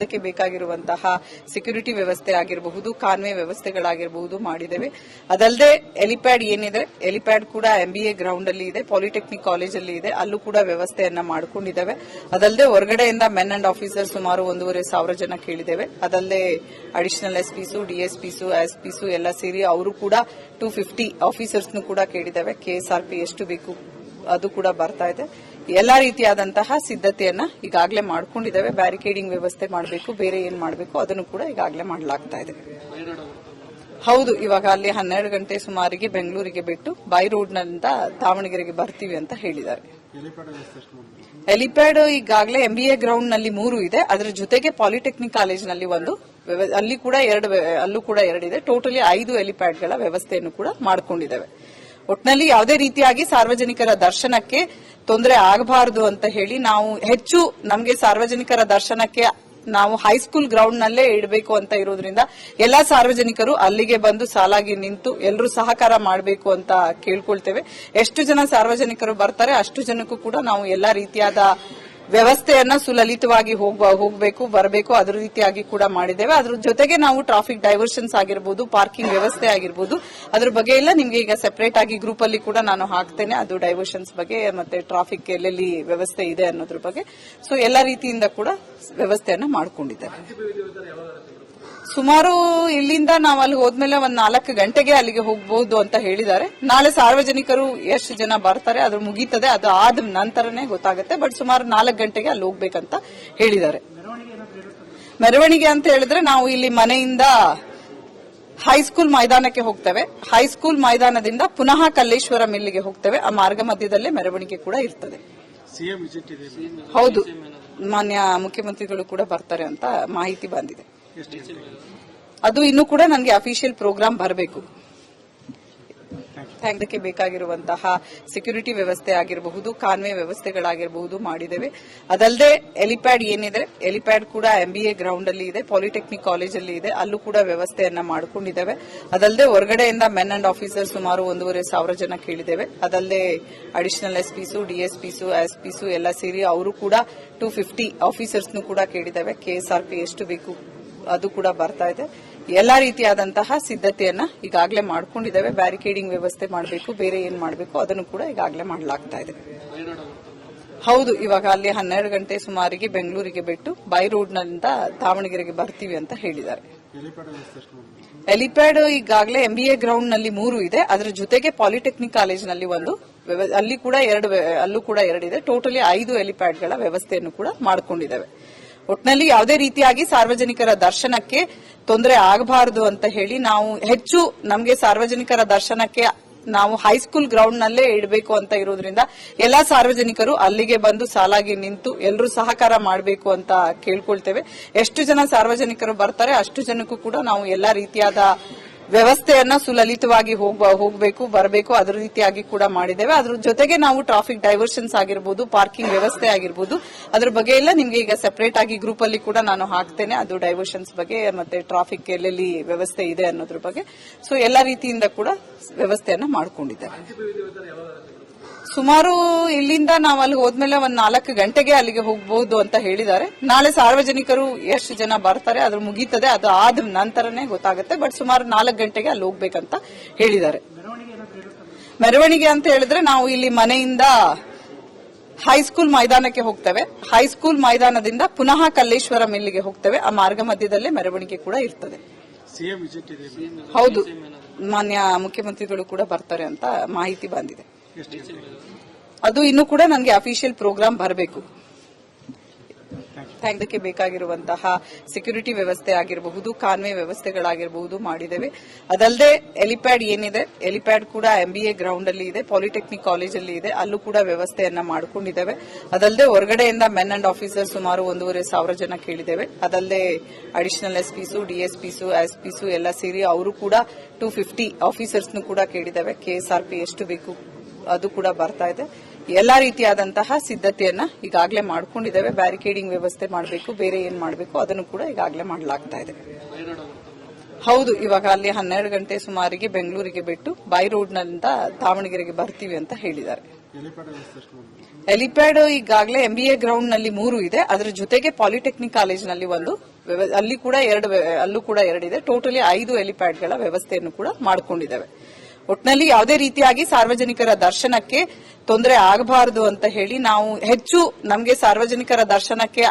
ಅದಕ್ಕೆ ಬೇಕಾಗಿರುವಂತಹ ಸೆಕ್ಯೂರಿಟಿ ವ್ಯವಸ್ಥೆ ಆಗಿರಬಹುದು, ಕಾನ್ವೆ ವ್ಯವಸ್ಥೆಗಳಾಗಿರಬಹುದು ಮಾಡಿದ್ದೇವೆ. ಅದಲ್ಲದೆ ಎಲಿಪ್ಯಾಡ್ ಏನಿದೆ, ಎಲಿಪ್ಯಾಡ್ ಕೂಡ MBA ಗ್ರೌಂಡ್ ಅಲ್ಲಿ ಇದೆ, ಪಾಲಿಟೆಕ್ನಿಕ್ ಕಾಲೇಜ್ ಅಲ್ಲಿ ಇದೆ, ಅಲ್ಲೂ ಕೂಡ ವ್ಯವಸ್ಥೆಯನ್ನ ಮಾಡಿಕೊಂಡಿದ್ದೇವೆ. ಅದಲ್ಲದೆ ಹೊರಗಡೆಯಿಂದ ಮೆನ್ ಅಂಡ್ ಆಫೀಸರ್ ಸುಮಾರು 1,500 ಜನ ಕೇಳಿದ್ದೇವೆ. ಅದಲ್ಲದೆ ಅಡಿಷನಲ್ SPಸು, DSPಸು, SPಸು ಎಲ್ಲ ಸೇರಿ ಅವರು ಕೂಡ 250 ಆಫೀಸರ್ಸ್ ಕೂಡ ಕೇಳಿದ್ದೇವೆ. KSRP ಎಷ್ಟು ಬೇಕು ಅದು ಕೂಡ ಬರ್ತಾ ಇದೆ. ಎಲ್ಲಾ ರೀತಿಯಾದಂತಹ ಸಿದ್ಧತೆಯನ್ನ ಈಗಾಗಲೇ ಮಾಡ್ಕೊಂಡಿದ್ದೇವೆ. ಬ್ಯಾರಿಕೇಡಿಂಗ್ ವ್ಯವಸ್ಥೆ ಮಾಡಬೇಕು, ಬೇರೆ ಏನ್ ಮಾಡಬೇಕು ಅದನ್ನು ಕೂಡ ಈಗಾಗಲೇ ಮಾಡಲಾಗ್ತಾ ಇದೆ. ಹೌದು, ಇವಾಗ ಅಲ್ಲಿ 12 ಗಂಟೆ ಸುಮಾರಿಗೆ ಬೆಂಗಳೂರಿಗೆ ಬಿಟ್ಟು ಬೈ ರೋಡ್ ನಿಂದ ದಾವಣಗೆರೆಗೆ ಬರ್ತೀವಿ ಅಂತ ಹೇಳಿದ್ದಾರೆ. ಹೆಲಿಪ್ಯಾಡ್ ಈಗಾಗಲೇ MBA ಗ್ರೌಂಡ್ ನಲ್ಲಿ 3 ಇದೆ. ಅದರ ಜೊತೆಗೆ ಪಾಲಿಟೆಕ್ನಿಕ್ ಕಾಲೇಜ್ ನಲ್ಲಿ ಒಂದು, ಅಲ್ಲೂ ಕೂಡ 2 ಇದೆ. ಟೋಟಲಿ 5 ಹೆಲಿಪ್ಯಾಡ್ಗಳ ವ್ಯವಸ್ಥೆಯನ್ನು ಕೂಡ ಮಾಡಿಕೊಂಡಿದ್ದೇವೆ. ಒಟ್ಟಿನಲ್ಲಿ ಯಾವುದೇ ರೀತಿಯಾಗಿ ಸಾರ್ವಜನಿಕರ ದರ್ಶನಕ್ಕೆ ತೊಂದರೆ ಆಗಬಾರದು ಅಂತ ಹೇಳಿ ನಾವು ಹೆಚ್ಚು ನಮಗೆ ಸಾರ್ವಜನಿಕರ ದರ್ಶನಕ್ಕೆ ನಾವು ಹೈಸ್ಕೂಲ್ ಗ್ರೌಂಡ್ ನಲ್ಲೇ ಇಡಬೇಕು ಅಂತ ಇರೋದ್ರಿಂದ ಎಲ್ಲಾ ಸಾರ್ವಜನಿಕರು ಅಲ್ಲಿಗೆ ಬಂದು ಸಾಲಾಗಿ ನಿಂತು ಎಲ್ಲರೂ ಸಹಕಾರ ಮಾಡಬೇಕು ಅಂತ ಕೇಳ್ಕೊಳ್ತೇವೆ. ಎಷ್ಟು ಜನ ಸಾರ್ವಜನಿಕರು ಬರ್ತಾರೆ ಅಷ್ಟು ಜನಕ್ಕೂ ಕೂಡ ನಾವು ಎಲ್ಲಾ ರೀತಿಯಾದ ವ್ಯವಸ್ಥೆಯನ್ನ ಸುಲಲಿತವಾಗಿ ಹೋಗಬೇಕು ಬರಬೇಕು ಅದರ ರೀತಿಯಾಗಿ ಕೂಡ ಮಾಡಿದ್ದೇವೆ. ಅದ್ರ ಜೊತೆಗೆ ನಾವು ಟ್ರಾಫಿಕ್ ಡೈವರ್ಷನ್ಸ್ ಆಗಿರಬಹುದು, ಪಾರ್ಕಿಂಗ್ ವ್ಯವಸ್ಥೆ ಆಗಿರಬಹುದು, ಅದ್ರ ಬಗ್ಗೆ ಎಲ್ಲ ನಿಮ್ಗೆ ಈಗ ಸೆಪರೇಟ್ ಆಗಿ ಗ್ರೂಪ್ ಅಲ್ಲಿ ಕೂಡ ನಾನು ಹಾಕ್ತೇನೆ. ಅದು ಡೈವರ್ಷನ್ಸ್ ಬಗ್ಗೆ ಮತ್ತೆ ಟ್ರಾಫಿಕ್ ಎಲ್ಲೆಲ್ಲಿ ವ್ಯವಸ್ಥೆ ಇದೆ ಅನ್ನೋದ್ರ ಬಗ್ಗೆ. ಸೊ ಎಲ್ಲಾ ರೀತಿಯಿಂದ ಕೂಡ ವ್ಯವಸ್ಥೆಯನ್ನ ಮಾಡಿಕೊಂಡಿದ್ದೇವೆ. ಸುಮಾರು ಇಲ್ಲಿಂದ ನಾವು ಅಲ್ಲಿ ಹೋದ್ಮೇಲೆ 4 ಗಂಟೆಗೆ ಅಲ್ಲಿಗೆ ಹೋಗಬಹುದು ಅಂತ ಹೇಳಿದ್ದಾರೆ. ನಾಳೆ ಸಾರ್ವಜನಿಕರು ಎಷ್ಟು ಜನ ಬರ್ತಾರೆ ಅದು ಮುಗೀತದೆ, ಅದು ಆದ ನಂತರನೇ ಗೊತ್ತಾಗುತ್ತೆ. ಬಟ್ ಸುಮಾರು 4 ಗಂಟೆಗೆ ಅಲ್ಲಿ ಹೋಗ್ಬೇಕಂತ ಹೇಳಿದ್ದಾರೆ. ಮೆರವಣಿಗೆ ಅಂತ ಹೇಳಿದ್ರೆ ನಾವು ಇಲ್ಲಿ ಮನೆಯಿಂದ ಹೈಸ್ಕೂಲ್ ಮೈದಾನಕ್ಕೆ ಹೋಗ್ತೇವೆ. ಹೈಸ್ಕೂಲ್ ಮೈದಾನದಿಂದ ಪುನಃ ಕಲ್ಲೇಶ್ವರ ಮಿಲ್ಲಿಗೆ ಹೋಗ್ತೇವೆ. ಆ ಮಾರ್ಗ ಮಧ್ಯದಲ್ಲೇ ಮೆರವಣಿಗೆ ಕೂಡ ಇರ್ತದೆ. ಹೌದು, ಮಾನ್ಯ ಮುಖ್ಯಮಂತ್ರಿಗಳು ಕೂಡ ಬರ್ತಾರೆ ಅಂತ ಮಾಹಿತಿ ಬಂದಿದೆ. ಅದು ಇನ್ನೂ ಕೂಡ ನನಗೆ ಅಫಿಷಿಯಲ್ ಪ್ರೋಗ್ರಾಮ್ ಬರಬೇಕು. ಅದಕ್ಕೆ ಬೇಕಾಗಿರುವಂತಹ ಸೆಕ್ಯೂರಿಟಿ ವ್ಯವಸ್ಥೆ ಆಗಿರಬಹುದು, ಕಾನ್ವೆ ವ್ಯವಸ್ಥೆಗಳಾಗಿರಬಹುದು ಮಾಡಿದ್ದೇವೆ. ಅದಲ್ಲದೆ ಎಲಿಪ್ಯಾಡ್ ಏನಿದೆ, ಎಲಿಪ್ಯಾಡ್ ಕೂಡ MBA ಗ್ರೌಂಡ್ ಅಲ್ಲಿ ಇದೆ, ಪಾಲಿಟೆಕ್ನಿಕ್ ಕಾಲೇಜ್ ಅಲ್ಲಿ ಇದೆ, ಅಲ್ಲೂ ಕೂಡ ವ್ಯವಸ್ಥೆಯನ್ನ ಮಾಡಿಕೊಂಡಿದ್ದೇವೆ. ಅದಲ್ಲದೆ ಹೊರಗಡೆಯಿಂದ ಮೆನ್ ಅಂಡ್ ಆಫೀಸರ್ ಸುಮಾರು 1,500 ಜನ ಕೇಳಿದ್ದೇವೆ. ಅದಲ್ಲದೆ ಅಡಿಷನಲ್ SPಸು, DSPಸು, SPಸು ಎಲ್ಲ ಸೇರಿ ಅವರು ಕೂಡ 250 ಆಫೀಸರ್ಸ್ ಕೂಡ ಕೇಳಿದ್ದೇವೆ. KSRP ಎಷ್ಟು ಬೇಕು ಅದು ಕೂಡ ಬರ್ತಾ ಇದೆ. ಎಲ್ಲಾ ರೀತಿಯಾದಂತಹ ಸಿದ್ಧತೆಯನ್ನ ಈಗಾಗಲೇ ಮಾಡ್ಕೊಂಡಿದ್ದೇವೆ. ಬ್ಯಾರಿಕೇಡಿಂಗ್ ವ್ಯವಸ್ಥೆ ಮಾಡಬೇಕು, ಬೇರೆ ಏನ್ ಮಾಡಬೇಕು ಅದನ್ನು ಕೂಡ ಈಗಾಗಲೇ ಮಾಡಲಾಗ್ತಾ ಇದೆ. ಹೌದು, ಇವಾಗ ಅಲ್ಲಿ 12 ಗಂಟೆ ಸುಮಾರಿಗೆ ಬೆಂಗಳೂರಿಗೆ ಬಿಟ್ಟು ಬೈ ರೋಡ್ ನಿಂದ ದಾವಣಗೆರೆಗೆ ಬರ್ತೀವಿ ಅಂತ ಹೇಳಿದ್ದಾರೆ. ಹೆಲಿಪ್ಯಾಡ್ ಈಗಾಗಲೇ MBA ಗ್ರೌಂಡ್ ನಲ್ಲಿ 3 ಇದೆ. ಅದರ ಜೊತೆಗೆ ಪಾಲಿಟೆಕ್ನಿಕ್ ಕಾಲೇಜ್ ನಲ್ಲಿ ಒಂದು, ಅಲ್ಲೂ ಕೂಡ 2 ಇದೆ. ಟೋಟಲಿ 5 ಹೆಲಿಪ್ಯಾಡ್ಗಳ ವ್ಯವಸ್ಥೆಯನ್ನು ಕೂಡ ಮಾಡಿಕೊಂಡಿದ್ದೇವೆ. ಒಟ್ಟಿನಲ್ಲಿ ಯಾವುದೇ ರೀತಿಯಾಗಿ ಸಾರ್ವಜನಿಕರ ದರ್ಶನಕ್ಕೆ ತೊಂದರೆ ಆಗಬಾರದು ಅಂತ ಹೇಳಿ ನಾವು ಹೆಚ್ಚು ನಮಗೆ ಸಾರ್ವಜನಿಕರ ದರ್ಶನಕ್ಕೆ ನಾವು ಹೈಸ್ಕೂಲ್ ಗ್ರೌಂಡ್ ನಲ್ಲೇ ಇಡಬೇಕು ಅಂತ ಇರೋದ್ರಿಂದ ಎಲ್ಲಾ ಸಾರ್ವಜನಿಕರು ಅಲ್ಲಿಗೆ ಬಂದು ಸಾಲಾಗಿ ನಿಂತು ಎಲ್ಲರೂ ಸಹಕಾರ ಮಾಡಬೇಕು ಅಂತ ಕೇಳ್ಕೊಳ್ತೇವೆ. ಎಷ್ಟು ಜನ ಸಾರ್ವಜನಿಕರು ಬರ್ತಾರೆ ಅಷ್ಟು ಜನಕ್ಕೂ ಕೂಡ ನಾವು ಎಲ್ಲಾ ರೀತಿಯಾದ ವ್ಯವಸ್ಥೆಯನ್ನ ಸುಲಲಿತವಾಗಿ ಹೋಗಬೇಕು ಬರಬೇಕು ಅದರ ರೀತಿಯಾಗಿ ಕೂಡ ಮಾಡಿದ್ದೇವೆ. ಅದ್ರ ಜೊತೆಗೆ ನಾವು ಟ್ರಾಫಿಕ್ ಡೈವರ್ಷನ್ಸ್ ಆಗಿರಬಹುದು, ಪಾರ್ಕಿಂಗ್ ವ್ಯವಸ್ಥೆ ಆಗಿರಬಹುದು, ಅದ್ರ ಬಗ್ಗೆ ಎಲ್ಲ ನಿಮ್ಗೆ ಈಗ ಸೆಪರೇಟ್ ಆಗಿ ಗ್ರೂಪ್ ಅಲ್ಲಿ ಕೂಡ ನಾನು ಹಾಕ್ತೇನೆ. ಅದು ಡೈವರ್ಷನ್ಸ್ ಬಗ್ಗೆ ಮತ್ತೆ ಟ್ರಾಫಿಕ್ ಎಲ್ಲೆಲ್ಲಿ ವ್ಯವಸ್ಥೆ ಇದೆ ಅನ್ನೋದ್ರ ಬಗ್ಗೆ. ಸೊ ಎಲ್ಲಾ ರೀತಿಯಿಂದ ಕೂಡ ವ್ಯವಸ್ಥೆಯನ್ನ ಮಾಡಿಕೊಂಡಿದ್ದೇವೆ. ಸುಮಾರು ಇಲ್ಲಿಂದ ನಾವು ಅಲ್ಲಿ ಹೋದ್ಮೇಲೆ 4 ಗಂಟೆಗೆ ಅಲ್ಲಿಗೆ ಹೋಗಬಹುದು ಅಂತ ಹೇಳಿದ್ದಾರೆ. ನಾಳೆ ಸಾರ್ವಜನಿಕರು ಎಷ್ಟು ಜನ ಬರ್ತಾರೆ ಅದು ಮುಗೀತದೆ, ಅದು ಆದ ನಂತರನೇ ಗೊತ್ತಾಗುತ್ತೆ. ಬಟ್ ಸುಮಾರು 4 ಗಂಟೆಗೆ ಅಲ್ಲಿ ಹೋಗ್ಬೇಕಂತ ಹೇಳಿದ್ದಾರೆ. ಮೆರವಣಿಗೆ ಅಂತ ಹೇಳಿದ್ರೆ ನಾವು ಇಲ್ಲಿ ಮನೆಯಿಂದ ಹೈಸ್ಕೂಲ್ ಮೈದಾನಕ್ಕೆ ಹೋಗ್ತೇವೆ. ಹೈಸ್ಕೂಲ್ ಮೈದಾನದಿಂದ ಪುನಃ ಕಲ್ಲೇಶ್ವರ ಮಿಲ್ಲಿಗೆ ಹೋಗ್ತೇವೆ. ಆ ಮಾರ್ಗ ಮಧ್ಯದಲ್ಲೇ ಮೆರವಣಿಗೆ ಕೂಡ ಇರ್ತದೆ. ಹೌದು, ಮಾನ್ಯ ಮುಖ್ಯಮಂತ್ರಿಗಳು ಕೂಡ ಬರ್ತಾರೆ ಅಂತ ಮಾಹಿತಿ ಬಂದಿದೆ. ಅದು ಇನ್ನೂ ಕೂಡ ನನಗೆ ಅಫಿಷಿಯಲ್ ಪ್ರೋಗ್ರಾಮ್ ಬರಬೇಕು. ಅದಕ್ಕೆ ಬೇಕಾಗಿರುವಂತಹ ಸೆಕ್ಯೂರಿಟಿ ವ್ಯವಸ್ಥೆ ಆಗಿರಬಹುದು, ಕಾನ್ವೆ ವ್ಯವಸ್ಥೆಗಳಾಗಿರಬಹುದು ಮಾಡಿದ್ದೇವೆ. ಅದಲ್ಲದೆ ಎಲಿಪ್ಯಾಡ್ ಏನಿದೆ, ಎಲಿಪ್ಯಾಡ್ ಕೂಡ MBA ಗ್ರೌಂಡ್ ಅಲ್ಲಿ ಇದೆ, ಪಾಲಿಟೆಕ್ನಿಕ್ ಕಾಲೇಜ್ ಅಲ್ಲಿ ಇದೆ, ಅಲ್ಲೂ ಕೂಡ ವ್ಯವಸ್ಥೆಯನ್ನ ಮಾಡಿಕೊಂಡಿದ್ದೇವೆ. ಅದಲ್ಲದೆ ಹೊರಗಡೆಯಿಂದ ಮೆನ್ ಅಂಡ್ ಆಫೀಸರ್ ಸುಮಾರು 1,500 ಜನ ಕೇಳಿದ್ದೇವೆ. ಅದಲ್ಲದೆ ಅಡಿಷನಲ್ SPಸು, DSPಸು, SPಸು ಎಲ್ಲ ಸೇರಿ ಅವರು ಕೂಡ 250 ಆಫೀಸರ್ಸ್ ಕೂಡ ಕೇಳಿದ್ದೇವೆ. KSRP ಎಷ್ಟು ಬೇಕು ಅದು ಕೂಡ ಬರ್ತಾ ಇದೆ. ಎಲ್ಲಾ ರೀತಿಯಾದಂತಹ ಸಿದ್ಧತೆಯನ್ನ ಈಗಾಗಲೇ ಮಾಡ್ಕೊಂಡಿದ್ದೇವೆ. ಬ್ಯಾರಿಕೇಡಿಂಗ್ ವ್ಯವಸ್ಥೆ ಮಾಡಬೇಕು, ಬೇರೆ ಏನ್ ಮಾಡಬೇಕು ಅದನ್ನು ಕೂಡ ಈಗಾಗಲೇ ಮಾಡಲಾಗ್ತಾ ಇದೆ. ಹೌದು, ಇವಾಗ ಅಲ್ಲಿ 12 ಗಂಟೆ ಸುಮಾರಿಗೆ ಬೆಂಗಳೂರಿಗೆ ಬಿಟ್ಟು ಬೈ ರೋಡ್ ನಿಂದ ದಾವಣಗೆರೆಗೆ ಬರ್ತೀವಿ ಅಂತ ಹೇಳಿದ್ದಾರೆ. ಹೆಲಿಪ್ಯಾಡ್ ಈಗಾಗಲೇ MBA ಗ್ರೌಂಡ್ ನಲ್ಲಿ 3 ಇದೆ. ಅದರ ಜೊತೆಗೆ ಪಾಲಿಟೆಕ್ನಿಕ್ ಕಾಲೇಜಿನಲ್ಲಿ ಒಂದು ಅಲ್ಲಿ ಕೂಡ ಅಲ್ಲೂ ಕೂಡ 2 ಇದೆ. ಟೋಟಲಿ 5 ಹೆಲಿಪ್ಯಾಡ್ಗಳ ವ್ಯವಸ್ಥೆಯನ್ನು ಕೂಡ ಮಾಡಿಕೊಂಡಿದ್ದೇವೆ. ಒಟ್ಟಿನಲ್ಲಿ ಯಾವುದೇ ರೀತಿಯಾಗಿ ಸಾರ್ವಜನಿಕರ ದರ್ಶನಕ್ಕೆ ತೊಂದರೆ ಆಗಬಾರದು ಅಂತ ಹೇಳಿ ನಾವು ಹೆಚ್ಚು ನಮಗೆ ಸಾರ್ವಜನಿಕರ ದರ್ಶನಕ್ಕೆ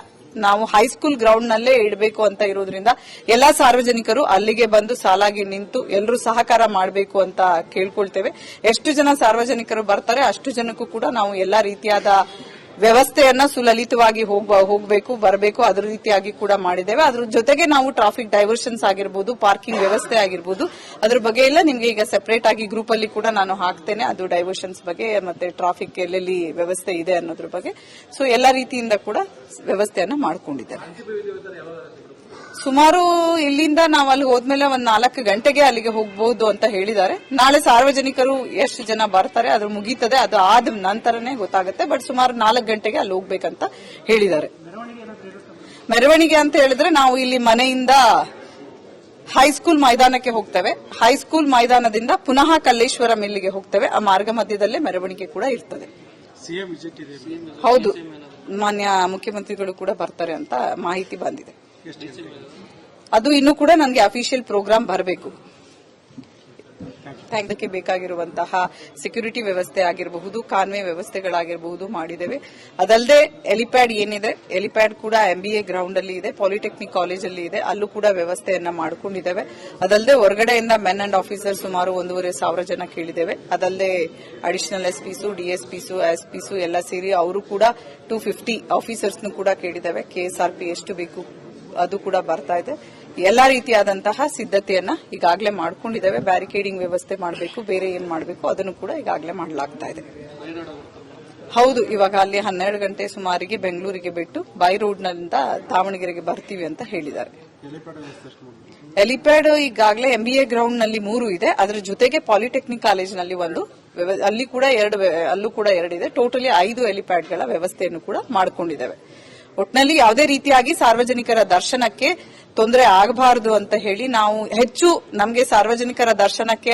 ನಾವು ಹೈಸ್ಕೂಲ್ ಗ್ರೌಂಡ್ ನಲ್ಲೇ ಇಡಬೇಕು ಅಂತ ಇರೋದ್ರಿಂದ ಎಲ್ಲಾ ಸಾರ್ವಜನಿಕರು ಅಲ್ಲಿಗೆ ಬಂದು ಸಾಲಾಗಿ ನಿಂತು ಎಲ್ಲರೂ ಸಹಕಾರ ಮಾಡಬೇಕು ಅಂತ ಕೇಳ್ಕೊಳ್ತೇವೆ. ಎಷ್ಟು ಜನ ಸಾರ್ವಜನಿಕರು ಬರ್ತಾರೆ ಅಷ್ಟು ಜನಕ್ಕೂ ಕೂಡ ನಾವು ಎಲ್ಲಾ ರೀತಿಯಾದ ವ್ಯವಸ್ಥೆಯನ್ನ ಸುಲಲಿತವಾಗಿ ಹೋಗಬೇಕು ಬರಬೇಕು ಅದ್ರ ರೀತಿಯಾಗಿ ಕೂಡ ಮಾಡಿದ್ದೇವೆ. ಅದ್ರ ಜೊತೆಗೆ ನಾವು ಟ್ರಾಫಿಕ್ ಡೈವರ್ಷನ್ಸ್ ಆಗಿರ್ಬೋದು, ಪಾರ್ಕಿಂಗ್ ವ್ಯವಸ್ಥೆ ಆಗಿರ್ಬೋದು, ಅದ್ರ ಬಗ್ಗೆ ಎಲ್ಲ ನಿಮ್ಗೆ ಈಗ ಸೆಪರೇಟ್ ಆಗಿ ಗ್ರೂಪ್ ಅಲ್ಲಿ ಕೂಡ ನಾನು ಹಾಕ್ತೇನೆ. ಅದು ಡೈವರ್ಷನ್ಸ್ ಬಗ್ಗೆ ಮತ್ತೆ ಟ್ರಾಫಿಕ್ ಎಲ್ಲೆಲ್ಲಿ ವ್ಯವಸ್ಥೆ ಇದೆ ಅನ್ನೋದ್ರ ಬಗ್ಗೆ. ಸೊ ಎಲ್ಲಾ ರೀತಿಯಿಂದ ಕೂಡ ವ್ಯವಸ್ಥೆಯನ್ನ ಮಾಡ್ಕೊಂಡಿದ್ದೇವೆ. ಸುಮಾರು ಇಲ್ಲಿಂದ ನಾವು ಅಲ್ಲಿ ಹೋದ್ಮೇಲೆ ಒಂದ್ 4 ಗಂಟೆಗೆ ಅಲ್ಲಿಗೆ ಹೋಗಬಹುದು ಅಂತ ಹೇಳಿದ್ದಾರೆ. ನಾಳೆ ಸಾರ್ವಜನಿಕರು ಎಷ್ಟು ಜನ ಬರ್ತಾರೆ ಅದು ಮುಗೀತದೆ, ಅದು ಆದ ನಂತರನೇ ಗೊತ್ತಾಗುತ್ತೆ. ಬಟ್ ಸುಮಾರು 4 ಗಂಟೆಗೆ ಅಲ್ಲಿ ಹೋಗ್ಬೇಕಂತ ಹೇಳಿದ್ದಾರೆ. ಮೆರವಣಿಗೆ ಅಂತ ಹೇಳಿದ್ರೆ ನಾವು ಇಲ್ಲಿ ಮನೆಯಿಂದ ಹೈಸ್ಕೂಲ್ ಮೈದಾನಕ್ಕೆ ಹೋಗ್ತೇವೆ. ಹೈಸ್ಕೂಲ್ ಮೈದಾನದಿಂದ ಪುನಃ ಕಲ್ಲೇಶ್ವರ ಮಿಲ್ಲಿಗೆ ಹೋಗ್ತೇವೆ. ಆ ಮಾರ್ಗ ಮಧ್ಯದಲ್ಲೇ ಮೆರವಣಿಗೆ ಕೂಡ ಇರ್ತದೆ. ಹೌದು, ಮಾನ್ಯ ಮುಖ್ಯಮಂತ್ರಿಗಳು ಕೂಡ ಬರ್ತಾರೆ ಅಂತ ಮಾಹಿತಿ ಬಂದಿದೆ. ಅದು ಇನ್ನೂ ಕೂಡ ನನಗೆ ಅಫಿಷಿಯಲ್ ಪ್ರೋಗ್ರಾಮ್ ಬರಬೇಕು. ಅದಕ್ಕೆ ಬೇಕಾಗಿರುವಂತಹ ಸೆಕ್ಯೂರಿಟಿ ವ್ಯವಸ್ಥೆ ಆಗಿರಬಹುದು, ಕಾನ್ವೆ ವ್ಯವಸ್ಥೆಗಳಾಗಿರಬಹುದು ಮಾಡಿದ್ದೇವೆ. ಅದಲ್ಲದೆ ಹೆಲಿಪ್ಯಾಡ್ ಏನಿದೆ, ಹೆಲಿಪ್ಯಾಡ್ ಕೂಡ MBA ಗ್ರೌಂಡ್ ಅಲ್ಲಿ ಇದೆ, ಪಾಲಿಟೆಕ್ನಿಕ್ ಕಾಲೇಜ್ ಅಲ್ಲಿ ಇದೆ, ಅಲ್ಲೂ ಕೂಡ ವ್ಯವಸ್ಥೆಯನ್ನ ಮಾಡಿಕೊಂಡಿದ್ದೇವೆ. ಅದಲ್ಲದೆ ಹೊರಗಡೆಯಿಂದ ಮೆನ್ ಅಂಡ್ ಆಫೀಸರ್ ಸುಮಾರು 1,500 ಜನ ಕೇಳಿದ್ದೇವೆ. ಅದಲ್ಲದೆ ಅಡಿಷನಲ್ SPಸು, DSPಸು, SPಸು ಎಲ್ಲ ಸೇರಿ ಅವರು ಕೂಡ 250 ಆಫೀಸರ್ಸ್ ಕೂಡ ಕೇಳಿದ್ದೇವೆ. KSRP ಎಷ್ಟು ಬೇಕು ಅದು ಕೂಡ ಬರ್ತಾ ಇದೆ. ಎಲ್ಲಾ ರೀತಿಯಾದಂತಹ ಸಿದ್ಧತೆಯನ್ನ ಈಗಾಗಲೇ ಮಾಡ್ಕೊಂಡಿದ್ದೇವೆ. ಬ್ಯಾರಿಕೇಡಿಂಗ್ ವ್ಯವಸ್ಥೆ ಮಾಡಬೇಕು, ಬೇರೆ ಏನ್ ಮಾಡಬೇಕು ಅದನ್ನು ಕೂಡ ಈಗಾಗಲೇ ಮಾಡಲಾಗ್ತಾ ಇದೆ. ಹೌದು, ಇವಾಗ ಅಲ್ಲಿ 12 ಗಂಟೆ ಸುಮಾರಿಗೆ ಬೆಂಗಳೂರಿಗೆ ಬಿಟ್ಟು ಬೈ ರೋಡ್ ನಿಂದ ದಾವಣಗೆರೆಗೆ ಬರ್ತೀವಿ ಅಂತ ಹೇಳಿದ್ದಾರೆ. ಹೆಲಿಪ್ಯಾಡ್ ಈಗಾಗಲೇ MBA ಗ್ರೌಂಡ್ ನಲ್ಲಿ 3 ಇದೆ. ಅದರ ಜೊತೆಗೆ ಪಾಲಿಟೆಕ್ನಿಕ್ ಕಾಲೇಜಿನಲ್ಲಿ ಒಂದು ಅಲ್ಲಿ ಕೂಡ ಅಲ್ಲೂ ಕೂಡ 2 ಇದೆ. ಟೋಟಲಿ 5 ಹೆಲಿಪ್ಯಾಡ್ಗಳ ವ್ಯವಸ್ಥೆಯನ್ನು ಕೂಡ ಮಾಡಿಕೊಂಡಿದ್ದೇವೆ. ಒಟ್ಟಿನಲ್ಲಿ ಯಾವುದೇ ರೀತಿಯಾಗಿ ಸಾರ್ವಜನಿಕರ ದರ್ಶನಕ್ಕೆ ತೊಂದರೆ ಆಗಬಾರದು ಅಂತ ಹೇಳಿ ನಾವು ಹೆಚ್ಚು ನಮಗೆ ಸಾರ್ವಜನಿಕರ ದರ್ಶನಕ್ಕೆ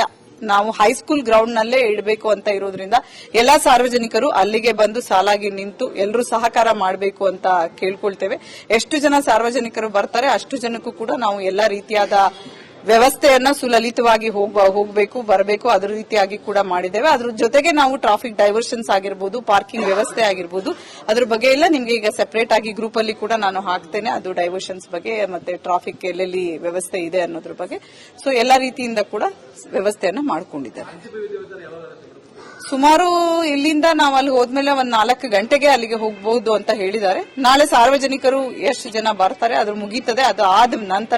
ನಾವು ಹೈಸ್ಕೂಲ್ ಗ್ರೌಂಡ್ ನಲ್ಲೇ ಇಡಬೇಕು ಅಂತ ಇರೋದ್ರಿಂದ ಎಲ್ಲಾ ಸಾರ್ವಜನಿಕರು ಅಲ್ಲಿಗೆ ಬಂದು ಸಾಲಾಗಿ ನಿಂತು ಎಲ್ಲರೂ ಸಹಕಾರ ಮಾಡಬೇಕು ಅಂತ ಕೇಳ್ಕೊಳ್ತೇವೆ. ಎಷ್ಟು ಜನ ಸಾರ್ವಜನಿಕರು ಬರ್ತಾರೆ ಅಷ್ಟು ಜನಕ್ಕೂ ಕೂಡ ನಾವು ಎಲ್ಲಾ ರೀತಿಯಾದ ವ್ಯವಸ್ಥೆಯನ್ನ ಸುಲಲಿತವಾಗಿ ಹೋಗಬೇಕು ಬರಬೇಕು ಅದ್ರ ರೀತಿಯಾಗಿ ಕೂಡ ಮಾಡಿದ್ದೇವೆ. ಅದ್ರ ಜೊತೆಗೆ ನಾವು ಟ್ರಾಫಿಕ್ ಡೈವರ್ಷನ್ಸ್ ಆಗಿರಬಹುದು, ಪಾರ್ಕಿಂಗ್ ವ್ಯವಸ್ಥೆ ಆಗಿರಬಹುದು, ಅದ್ರ ಬಗ್ಗೆ ಎಲ್ಲ ನಿಮ್ಗೆ ಈಗ ಸೆಪರೇಟ್ ಆಗಿ ಗ್ರೂಪ್ ಅಲ್ಲಿ ಕೂಡ ನಾನು ಹಾಕ್ತೇನೆ. ಅದು ಡೈವರ್ಷನ್ಸ್ ಬಗ್ಗೆ ಮತ್ತೆ ಟ್ರಾಫಿಕ್ ಎಲ್ಲೆಲ್ಲಿ ವ್ಯವಸ್ಥೆ ಇದೆ ಅನ್ನೋದ್ರ ಬಗ್ಗೆ. ಸೊ ಎಲ್ಲಾ ರೀತಿಯಿಂದ ಕೂಡ ವ್ಯವಸ್ಥೆಯನ್ನ ಮಾಡಿಕೊಂಡಿದ್ದೇವೆ. ಸುಮಾರು ಇಲ್ಲಿಂದ ನಾವು ಅಲ್ಲಿ ಹೋದ್ಮೇಲೆ ಒಂದ್ 4 ಗಂಟೆಗೆ ಅಲ್ಲಿಗೆ ಹೋಗಬಹುದು ಅಂತ ಹೇಳಿದ್ದಾರೆ. ನಾಳೆ ಸಾರ್ವಜನಿಕರು ಎಷ್ಟು ಜನ ಬರ್ತಾರೆ ಅದು ಮುಗೀತದೆ, ಅದು ಆದ ನಂತರ